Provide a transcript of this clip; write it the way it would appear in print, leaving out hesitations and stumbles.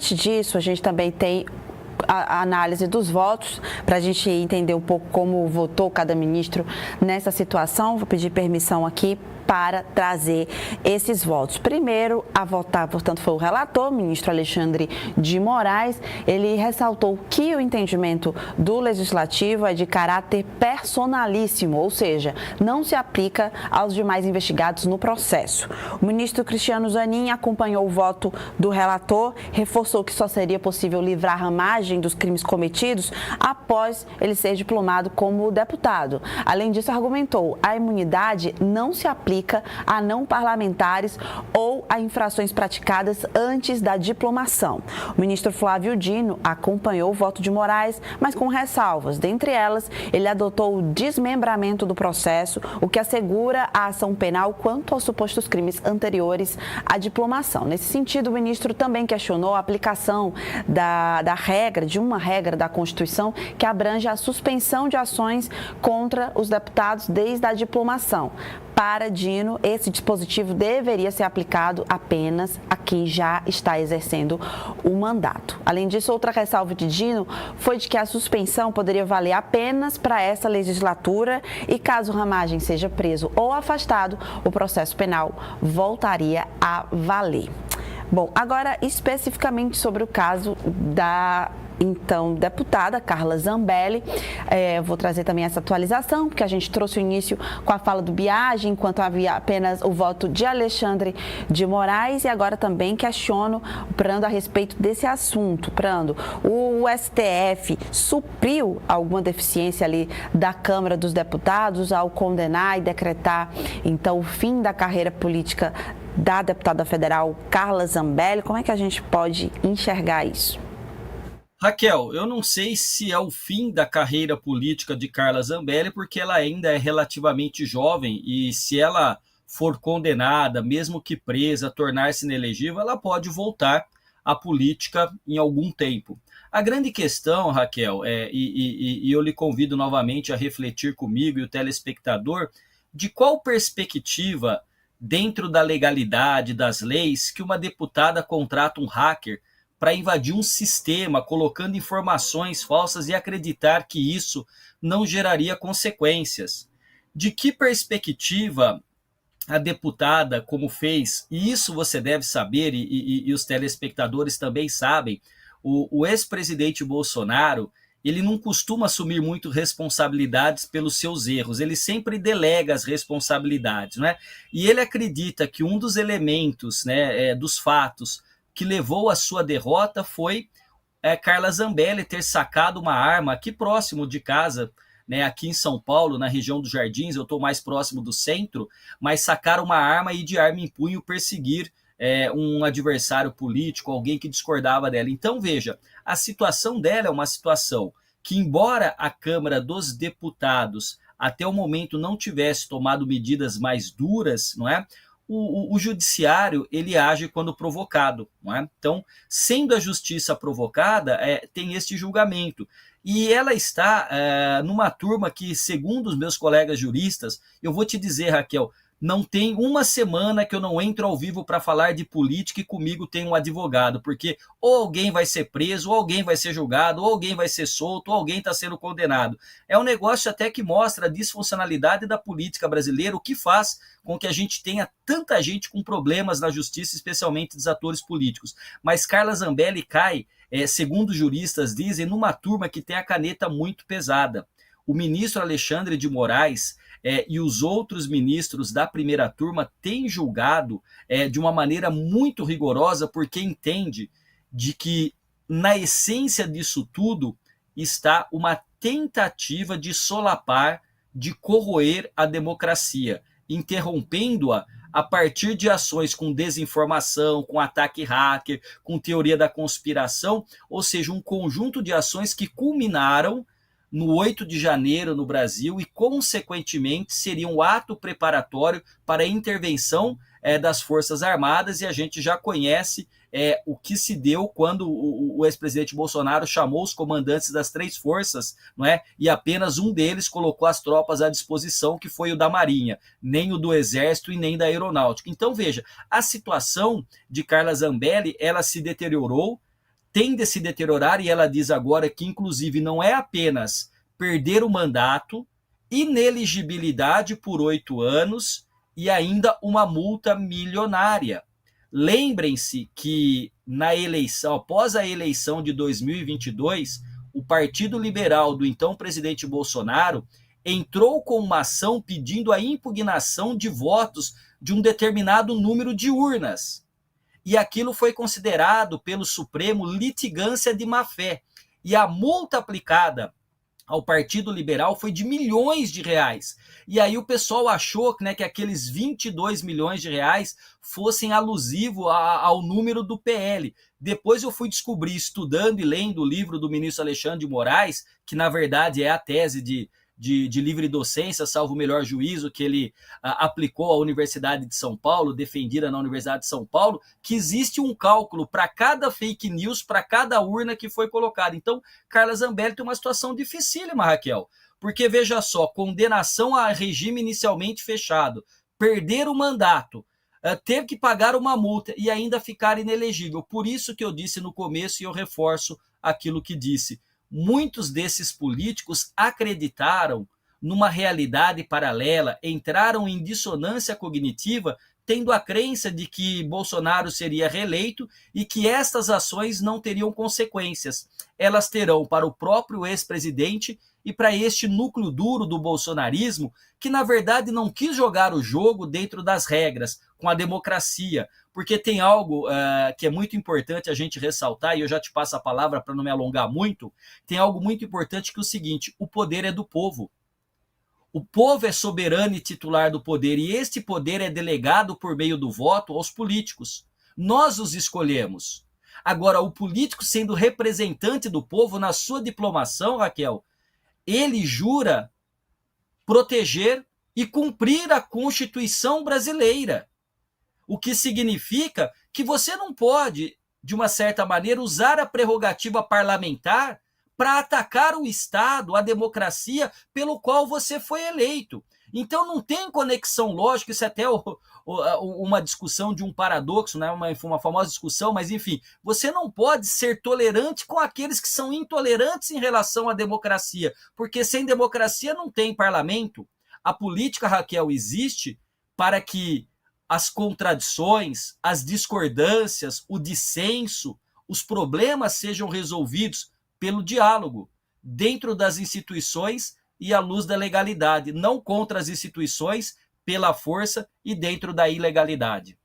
Antes disso, a gente também tem a análise dos votos, para a gente entender um pouco como votou cada ministro nessa situação. Vou pedir permissão aqui para trazer esses votos. Primeiro a votar, portanto, foi o relator, o ministro Alexandre de Moraes. Ele ressaltou que o entendimento do Legislativo é de caráter personalíssimo, ou seja, não se aplica aos demais investigados no processo. O ministro Cristiano Zanin acompanhou o voto do relator, reforçou que só seria possível livrar Ramagem dos crimes cometidos após ele ser diplomado como deputado. Além disso, argumentou, a imunidade não se aplica a não parlamentares ou a infrações praticadas antes da diplomação. O ministro Flávio Dino acompanhou o voto de Moraes, mas com ressalvas. Dentre elas, ele adotou o desmembramento do processo, o que assegura a ação penal quanto aos supostos crimes anteriores à diplomação. Nesse sentido, o ministro também questionou a aplicação de uma regra da Constituição que abrange a suspensão de ações contra os deputados desde a diplomação. Para Dino, esse dispositivo deveria ser aplicado apenas a quem já está exercendo o mandato. Além disso, outra ressalva de Dino foi de que a suspensão poderia valer apenas para essa legislatura e caso Ramagem seja preso ou afastado, o processo penal voltaria a valer. Bom, agora especificamente sobre o caso da deputada Carla Zambelli, vou trazer também essa atualização, porque a gente trouxe o início com a fala do Biagi, enquanto havia apenas o voto de Alexandre de Moraes, e agora também questiono o Prando a respeito desse assunto. Prando, o STF supriu alguma deficiência ali da Câmara dos Deputados ao condenar e decretar, então, o fim da carreira política da deputada federal Carla Zambelli? Como é que a gente pode enxergar isso? Raquel, eu não sei se é o fim da carreira política de Carla Zambelli, porque ela ainda é relativamente jovem e se ela for condenada, mesmo que presa, tornar-se inelegível, ela pode voltar à política em algum tempo. A grande questão, Raquel, e eu lhe convido novamente a refletir comigo e o telespectador, de qual perspectiva, dentro da legalidade, das leis, que uma deputada contrata um hacker para invadir um sistema, colocando informações falsas e acreditar que isso não geraria consequências. De que perspectiva a deputada, como fez, e isso você deve saber, e os telespectadores também sabem, o ex-presidente Bolsonaro, ele não costuma assumir muito responsabilidades pelos seus erros, ele sempre delega as responsabilidades, né? E ele acredita que um dos elementos, né, dos fatos que levou à sua derrota foi Carla Zambelli ter sacado uma arma aqui próximo de casa, né, aqui em São Paulo, na região dos Jardins, eu estou mais próximo do centro, mas sacar uma arma e de arma em punho perseguir um adversário político, alguém que discordava dela. Então, veja, a situação dela é uma situação que, embora a Câmara dos Deputados até o momento não tivesse tomado medidas mais duras, não é? O judiciário, ele age quando provocado, não é? Então, sendo a justiça provocada, tem este julgamento. E ela está numa turma que, segundo os meus colegas juristas, eu vou te dizer, Raquel, não tem uma semana que eu não entro ao vivo para falar de política e comigo tem um advogado, porque ou alguém vai ser preso, ou alguém vai ser julgado, ou alguém vai ser solto, ou alguém está sendo condenado. É um negócio até que mostra a disfuncionalidade da política brasileira, o que faz com que a gente tenha tanta gente com problemas na justiça, especialmente dos atores políticos. Mas Carla Zambelli cai, segundo juristas dizem, numa turma que tem a caneta muito pesada. O ministro Alexandre de Moraes e os outros ministros da primeira turma têm julgado de uma maneira muito rigorosa, porque entende de que na essência disso tudo está uma tentativa de solapar, de corroer a democracia, interrompendo-a a partir de ações com desinformação, com ataque hacker, com teoria da conspiração, ou seja, um conjunto de ações que culminaram no 8 de janeiro no Brasil e, consequentemente, seria um ato preparatório para a intervenção das Forças Armadas, e a gente já conhece o que se deu quando o ex-presidente Bolsonaro chamou os comandantes das 3 forças, não é? E apenas um deles colocou as tropas à disposição, que foi o da Marinha, nem o do Exército e nem da Aeronáutica. Então, veja, a situação de Carla Zambelli, ela se deteriorou, tende a se deteriorar, e ela diz agora que, inclusive, não é apenas perder o mandato, ineligibilidade por 8 anos e ainda uma multa milionária. Lembrem-se que na eleição, após a eleição de 2022, o Partido Liberal do então presidente Bolsonaro entrou com uma ação pedindo a impugnação de votos de um determinado número de urnas. E aquilo foi considerado pelo Supremo litigância de má-fé. E a multa aplicada ao Partido Liberal foi de milhões de reais. E aí o pessoal achou, né, que aqueles 22 milhões de reais fossem alusivos ao número do PL. Depois eu fui descobrir, estudando e lendo o livro do ministro Alexandre de Moraes, que na verdade é a tese de livre docência, salvo o melhor juízo, que ele aplicou à Universidade de São Paulo, defendida na Universidade de São Paulo, que existe um cálculo para cada fake news, para cada urna que foi colocada. Então, Carla Zambelli tem uma situação dificílima, Raquel, porque veja só, condenação a regime inicialmente fechado, perder o mandato, teve que pagar uma multa e ainda ficar inelegível. Por isso que eu disse no começo, e eu reforço aquilo que disse, muitos desses políticos acreditaram numa realidade paralela, entraram em dissonância cognitiva, tendo a crença de que Bolsonaro seria reeleito e que estas ações não teriam consequências. Elas terão para o próprio ex-presidente e para este núcleo duro do bolsonarismo, que na verdade não quis jogar o jogo dentro das regras, com a democracia, porque tem algo que é muito importante a gente ressaltar, e eu já te passo a palavra para não me alongar muito, tem algo muito importante que é o seguinte, o poder é do povo. O povo é soberano e titular do poder, e este poder é delegado por meio do voto aos políticos. Nós os escolhemos. Agora, o político, sendo representante do povo na sua diplomação, Raquel, ele jura proteger e cumprir a Constituição brasileira. O que significa que você não pode, de uma certa maneira, usar a prerrogativa parlamentar para atacar o Estado, a democracia pelo qual você foi eleito. Então não tem conexão lógica, isso é até uma discussão de um paradoxo, né? uma famosa discussão, mas enfim, você não pode ser tolerante com aqueles que são intolerantes em relação à democracia, porque sem democracia não tem parlamento. A política, Raquel, existe para que as contradições, as discordâncias, o dissenso, os problemas sejam resolvidos pelo diálogo, dentro das instituições e à luz da legalidade, não contra as instituições, pela força e dentro da ilegalidade.